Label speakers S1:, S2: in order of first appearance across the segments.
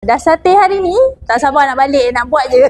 S1: Dah sate hari ni, tak sabar nak balik, nak buat je.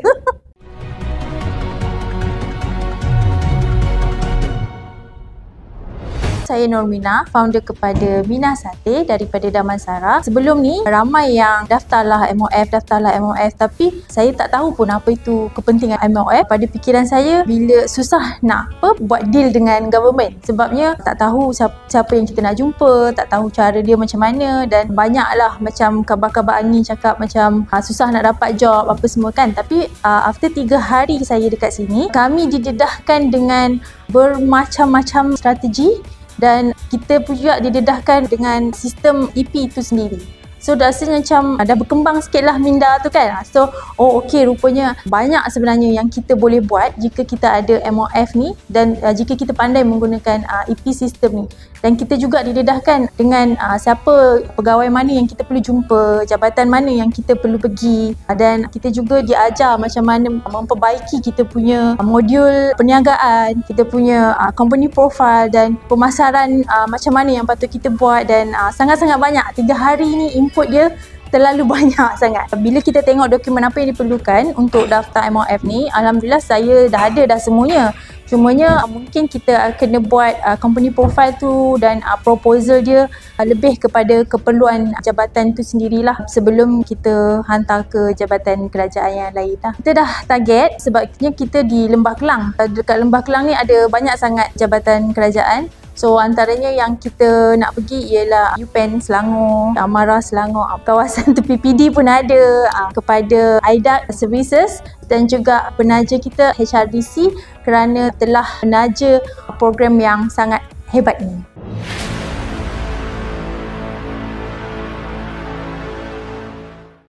S1: Saya Nurmina, founder kepada Mina Sate daripada Damansara. Sebelum ni, ramai yang daftarlah MOF, tapi saya tak tahu pun apa itu kepentingan MOF. Pada fikiran saya, bila susah nak buat deal dengan government. Sebabnya tak tahu siapa yang kita nak jumpa, tak tahu cara dia macam mana, dan banyaklah macam kabar-kabar angin cakap macam susah nak dapat job, apa semua kan. Tapi after 3 hari saya dekat sini, kami didedahkan dengan bermacam-macam strategi. Dan kita juga didedahkan dengan sistem EP itu sendiri. So rasanya macam dah berkembang sikit lah minda tu kan. So okey, rupanya banyak sebenarnya yang kita boleh buat jika kita ada MOF ni. Dan jika kita pandai menggunakan EP sistem ni. Dan kita juga didedahkan dengan siapa pegawai mana yang kita perlu jumpa, jabatan mana yang kita perlu pergi. Dan kita juga diajar macam mana memperbaiki kita punya modul perniagaan, kita punya company profile dan pemasaran macam mana yang patut kita buat. Dan sangat-sangat banyak. 3 hari ni input dia terlalu banyak sangat. Bila kita tengok dokumen apa yang diperlukan untuk daftar MOF ni, alhamdulillah saya dah ada dah semuanya. Cumanya mungkin kita kena buat company profile tu dan proposal dia lebih kepada keperluan jabatan tu sendirilah sebelum kita hantar ke jabatan kerajaan yang lain lah. Kita dah target sebabnya kita di Lembah Kelang. Dekat Lembah Kelang ni ada banyak sangat jabatan kerajaan. So antaranya yang kita nak pergi ialah UPenn Selangor, Amara Selangor, kawasan tepi PD pun ada, kepada IDAC Services dan juga penaja kita HRDC kerana telah menaja program yang sangat hebat ini.